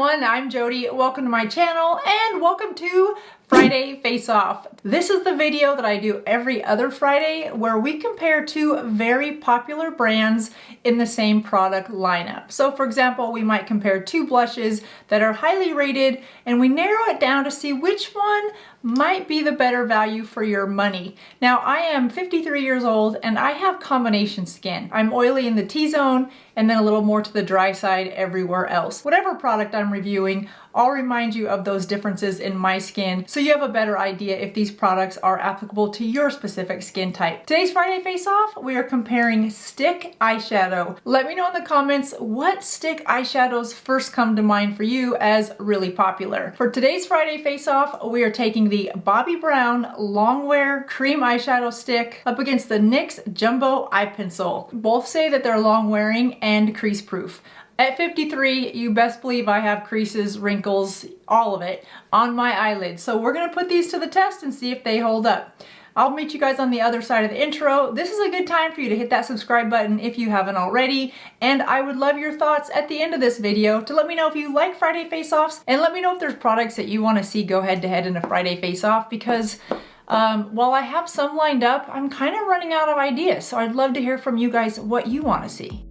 everyone, I'm Jody. Welcome to my channel and welcome to Friday Face Off. This is the video that I do every other Friday where we compare two very popular brands in the same product lineup. So for example, we might compare two blushes that are highly rated and we narrow it down to see which one might be the better value for your money. Now I am 53 years old and I have combination skin. I'm oily in the T-zone and then a little more to the dry side everywhere else. Whatever product I'm reviewing, I'll remind you of those differences in my skin so you have a better idea if these products are applicable to your specific skin type. Today's Friday Face Off, we are comparing stick eyeshadow. Let me know in the comments what stick eyeshadows first come to mind for you as really popular. For today's Friday Face Off, we are taking the Bobbi Brown Longwear Cream Eyeshadow Stick up against the NYX Jumbo Eye Pencil. Both say that they're long wearing and crease proof. At 53, you best believe I have creases, wrinkles, all of it on my eyelids. So we're gonna put these to the test and see if they hold up. I'll meet you guys on the other side of the intro. This is a good time for you to hit that subscribe button if you haven't already. And I would love your thoughts at the end of this video to let me know if you like Friday Face-Offs and let me know if there's products that you wanna see go head to head in a Friday Face-Off because while I have some lined up, I'm kind of running out of ideas. So I'd love to hear from you guys what you wanna see.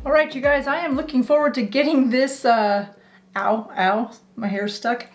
All right, you guys, I am looking forward to getting this, ow, my hair's stuck,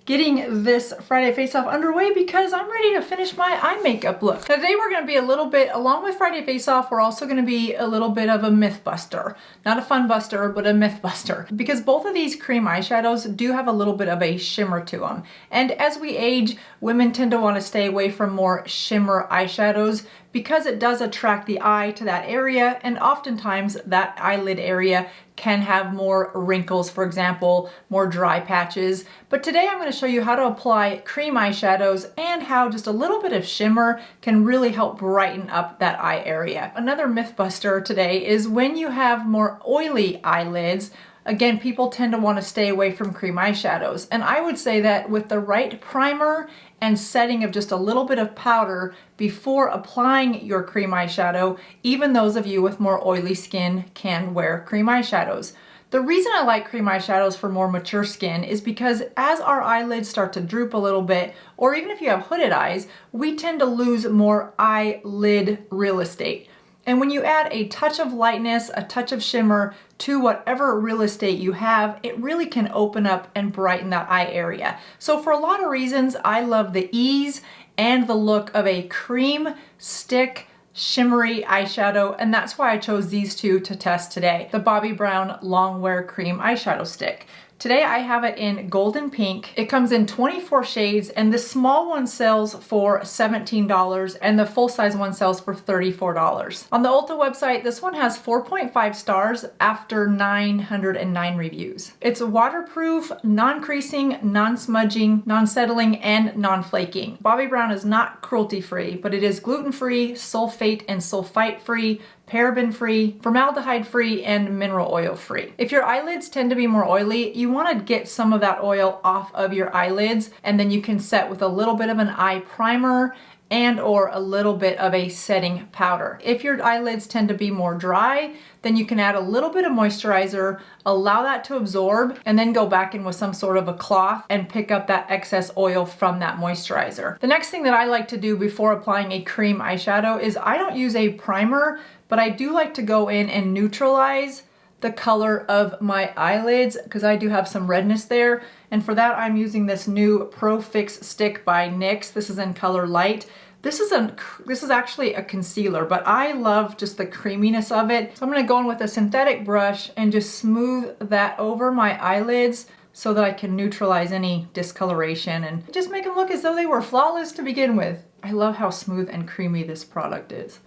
getting this Friday Face-Off underway because I'm ready to finish my eye makeup look. Now, today we're gonna be a little bit, along with Friday Face-Off, we're also gonna be a little bit of a myth buster. Not a fun buster, but a myth buster. Because both of these cream eyeshadows do have a little bit of a shimmer to them. And as we age, women tend to wanna stay away from more shimmer eyeshadows because it does attract the eye to that area, and oftentimes that eyelid area can have more wrinkles, for example, more dry patches. But today I'm going to show you how to apply cream eyeshadows and how just a little bit of shimmer can really help brighten up that eye area. Another myth buster today is when you have more oily eyelids, again, people tend to want to stay away from cream eyeshadows. And I would say that with the right primer and setting of just a little bit of powder before applying your cream eyeshadow, even those of you with more oily skin can wear cream eyeshadows. The reason I like cream eyeshadows for more mature skin is because as our eyelids start to droop a little bit, or even if you have hooded eyes, we tend to lose more eyelid real estate. And when you add a touch of lightness, a touch of shimmer to whatever real estate you have, it really can open up and brighten that eye area. So for a lot of reasons, I love the ease and the look of a cream stick shimmery eyeshadow, and that's why I chose these two to test today. The Bobbi Brown Longwear Cream Eyeshadow Stick. Today I have it in golden pink. It comes in 24 shades and the small one sells for $17 and the full size one sells for $34. On the Ulta website, this one has 4.5 stars after 909 reviews. It's waterproof, non-creasing, non-smudging, non-settling, and non-flaking. Bobbi Brown is not cruelty-free, but it is gluten-free, sulfate and sulfite-free, paraben-free, formaldehyde-free, and mineral oil-free. If your eyelids tend to be more oily, you want to get some of that oil off of your eyelids, and then you can set with a little bit of an eye primer and or a little bit of a setting powder. If your eyelids tend to be more dry, then you can add a little bit of moisturizer, allow that to absorb, and then go back in with some sort of a cloth and pick up that excess oil from that moisturizer. The next thing that I like to do before applying a cream eyeshadow is I don't use a primer, but I do like to go in and neutralize the color of my eyelids because I do have some redness there. And for that, I'm using this new Pro Fix stick by NYX. This is in color light. This is actually a concealer, but I love just the creaminess of it. So I'm gonna go in with a synthetic brush and just smooth that over my eyelids so that I can neutralize any discoloration and just make them look as though they were flawless to begin with. I love how smooth and creamy this product is.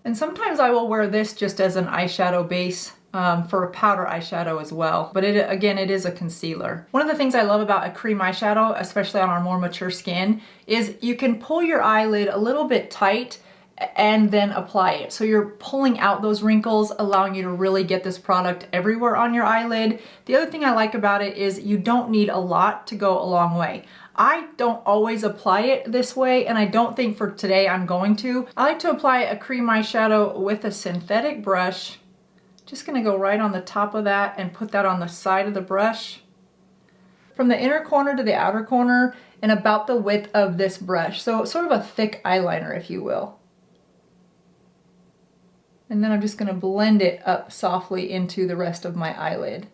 And sometimes I will wear this just as an eyeshadow base for a powder eyeshadow as well. But again, it is a concealer. One of the things I love about a cream eyeshadow, especially on our more mature skin, is you can pull your eyelid a little bit tight and then apply it. So you're pulling out those wrinkles, allowing you to really get this product everywhere on your eyelid. The other thing I like about it is you don't need a lot to go a long way. I don't always apply it this way, and I don't think for today I'm going to. I like to apply a cream eyeshadow with a synthetic brush Just gonna go right on the top of that and put that on the side of the brush. From the inner corner to the outer corner and about the width of this brush. So sort of a thick eyeliner, if you will. And then I'm just gonna blend it up softly into the rest of my eyelid.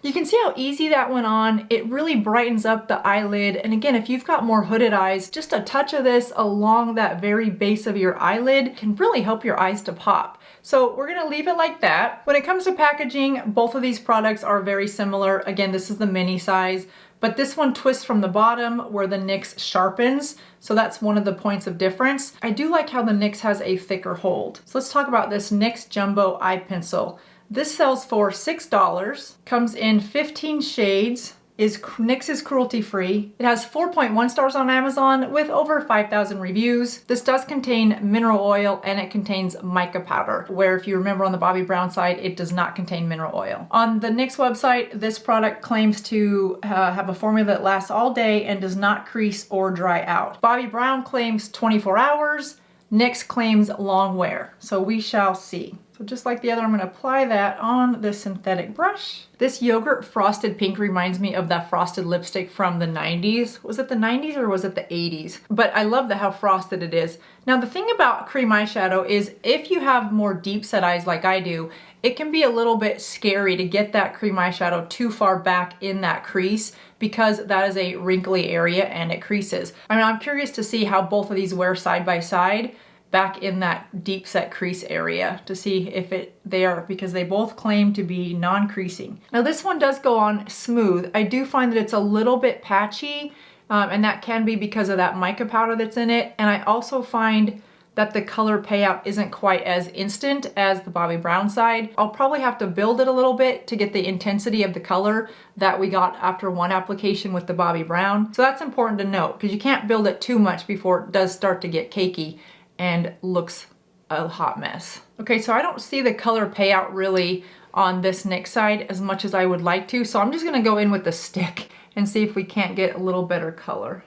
You can see how easy that went on. It really brightens up the eyelid. And again, if you've got more hooded eyes, just a touch of this along that very base of your eyelid can really help your eyes to pop. So we're gonna leave it like that. When it comes to packaging, both of these products are very similar. Again, this is the mini size, but this one twists from the bottom where the NYX sharpens. So that's one of the points of difference. I do like how the NYX has a thicker hold. So let's talk about this NYX Jumbo Eye Pencil. This sells for $6, comes in 15 shades, NYX is cruelty free. It has 4.1 stars on Amazon with over 5,000 reviews. This does contain mineral oil and it contains mica powder, where if you remember on the Bobbi Brown side, it does not contain mineral oil. On the NYX website, this product claims to have a formula that lasts all day and does not crease or dry out. Bobbi Brown claims 24 hours. NYX claims long wear. So we shall see. So just like the other, I'm gonna apply that on the synthetic brush. This yogurt frosted pink reminds me of that frosted lipstick from the 90s. Was it the 90s or was it the 80s? But I love how frosted it is. Now the thing about cream eyeshadow is if you have more deep set eyes like I do, it can be a little bit scary to get that cream eyeshadow too far back in that crease because that is a wrinkly area and it creases. I mean, I'm curious to see how both of these wear side by side back in that deep set crease area to see if they are, because they both claim to be non-creasing. Now this one does go on smooth. I do find that it's a little bit patchy and that can be because of that mica powder that's in it. And I also find that the color payout isn't quite as instant as the Bobbi Brown side. I'll probably have to build it a little bit to get the intensity of the color that we got after one application with the Bobbi Brown. So that's important to note because you can't build it too much before it does start to get cakey and looks a hot mess. Okay, so I don't see the color payout really on this NYX side as much as I would like to, so I'm just gonna go in with the stick and see if we can't get a little better color.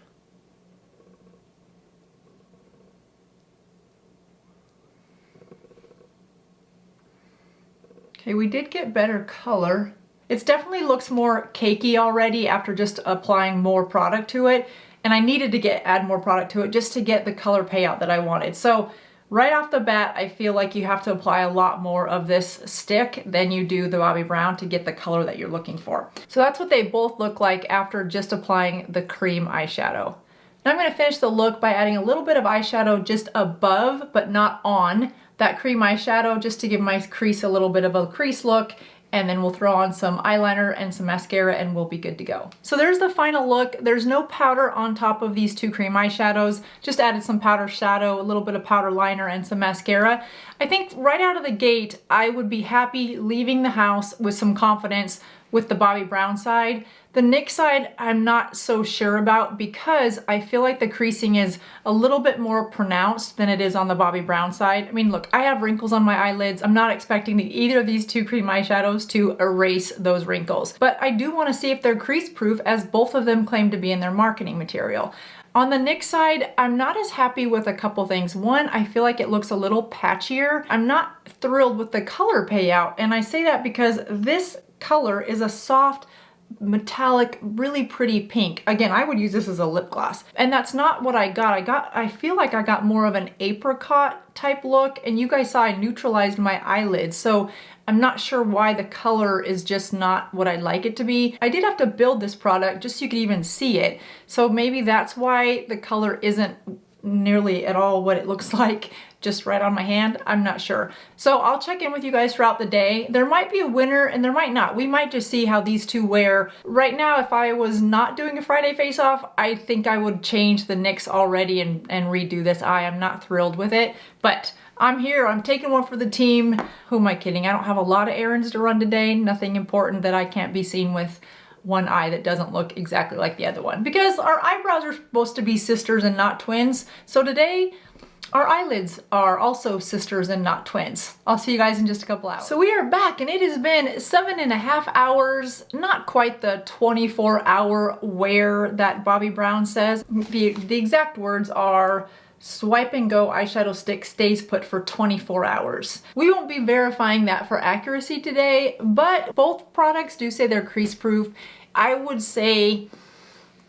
Okay, we did get better color. It definitely looks more cakey already after just applying more product to it. And I needed to add more product to it just to get the color payout that I wanted. So right off the bat, I feel like you have to apply a lot more of this stick than you do the Bobbi Brown to get the color that you're looking for. So that's what they both look like after just applying the cream eyeshadow. Now I'm gonna finish the look by adding a little bit of eyeshadow just above, but not on, that cream eyeshadow just to give my crease a little bit of a crease look. And then we'll throw on some eyeliner and some mascara and we'll be good to go. So there's the final look. There's no powder on top of these two cream eyeshadows. Just added some powder shadow, a little bit of powder liner and some mascara. I think right out of the gate, I would be happy leaving the house with some confidence with the Bobbi Brown side. The NYX side, I'm not so sure about because I feel like the creasing is a little bit more pronounced than it is on the Bobbi Brown side. I mean, look, I have wrinkles on my eyelids. I'm not expecting either of these two cream eyeshadows to erase those wrinkles, but I do want to see if they're crease proof as both of them claim to be in their marketing material. On the NYX side, I'm not as happy with a couple things. One, I feel like it looks a little patchier. I'm not thrilled with the color payout, and I say that because this color is a soft, metallic, really pretty pink. Again, I would use this as a lip gloss. And that's not what I got. I feel like I got more of an apricot type look, and you guys saw I neutralized my eyelids. So I'm not sure why the color is just not what I'd like it to be. I did have to build this product just so you could even see it. So maybe that's why the color isn't nearly at all what it looks like just right on my hand. I'm not sure. So I'll check in with you guys throughout the day. There might be a winner and there might not. We might just see how these two wear. Right now, if I was not doing a Friday face off, I think I would change the NYX already and redo this eye. I'm not thrilled with it, but I'm here. I'm taking one for the team. Who am I kidding? I don't have a lot of errands to run today. Nothing important that I can't be seen with one eye that doesn't look exactly like the other one, because our eyebrows are supposed to be sisters and not twins. So today, our eyelids are also sisters and not twins. I'll see you guys in just a couple hours. So we are back and it has been 7.5 hours, not quite the 24-hour wear that Bobbi Brown says. The exact words are Swipe and Go eyeshadow stick stays put for 24 hours. We won't be verifying that for accuracy today, but both products do say they're crease proof. I would say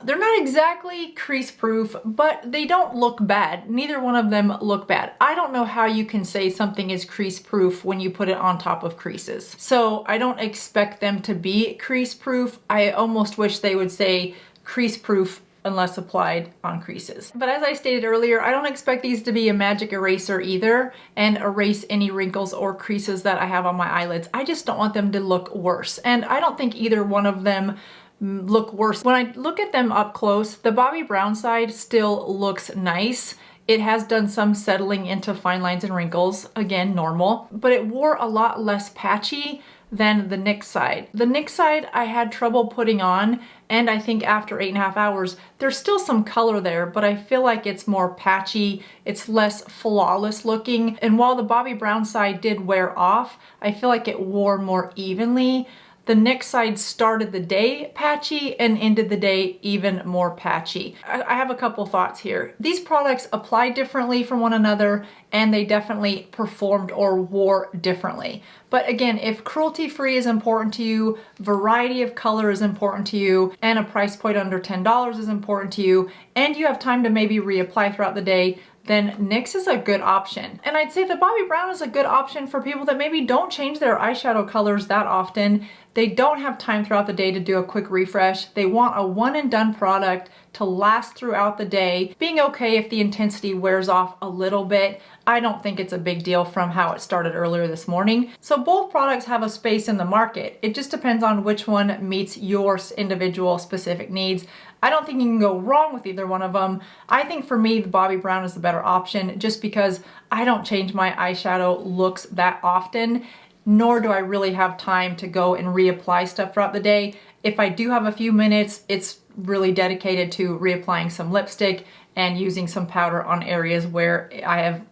they're not exactly crease proof, but they don't look bad. Neither one of them look bad. I don't know how you can say something is crease proof when you put it on top of creases. So I don't expect them to be crease proof. I almost wish they would say crease proof unless applied on creases. But as I stated earlier, I don't expect these to be a magic eraser either and erase any wrinkles or creases that I have on my eyelids. I just don't want them to look worse. And I don't think either one of them look worse. When I look at them up close, the Bobbi Brown side still looks nice. It has done some settling into fine lines and wrinkles, again, normal, but it wore a lot less patchy than the NYX side. The NYX side I had trouble putting on, and I think after 8.5 hours, there's still some color there, but I feel like it's more patchy, it's less flawless looking, and while the Bobbi Brown side did wear off, I feel like it wore more evenly. The NYX side started the day patchy and ended the day even more patchy. I have a couple thoughts here. These products apply differently from one another and they definitely performed or wore differently. But again, if cruelty-free is important to you, variety of color is important to you, and a price point under $10 is important to you, and you have time to maybe reapply throughout the day, then NYX is a good option. And I'd say the Bobbi Brown is a good option for people that maybe don't change their eyeshadow colors that often. They don't have time throughout the day to do a quick refresh. They want a one and done product to last throughout the day, being okay if the intensity wears off a little bit. I don't think it's a big deal from how it started earlier this morning. So both products have a space in the market. It just depends on which one meets your individual specific needs. I don't think you can go wrong with either one of them. I think for me, the Bobbi Brown is the better option just because I don't change my eyeshadow looks that often, nor do I really have time to go and reapply stuff throughout the day. If I do have a few minutes, it's really dedicated to reapplying some lipstick and using some powder on areas where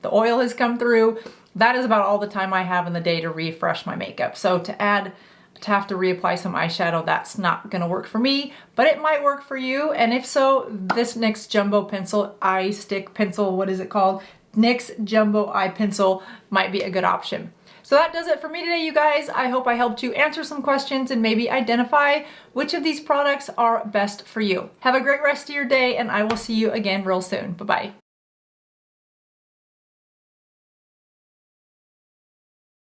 the oil has come through. That is about all the time I have in the day to refresh my makeup. So to have to reapply some eyeshadow, that's not gonna work for me, but it might work for you. And if so, this NYX Jumbo Pencil, eye stick pencil, what is it called? NYX Jumbo Eye Pencil might be a good option. So that does it for me today, you guys. I hope I helped you answer some questions and maybe identify which of these products are best for you. Have a great rest of your day, and I will see you again real soon. Bye-bye.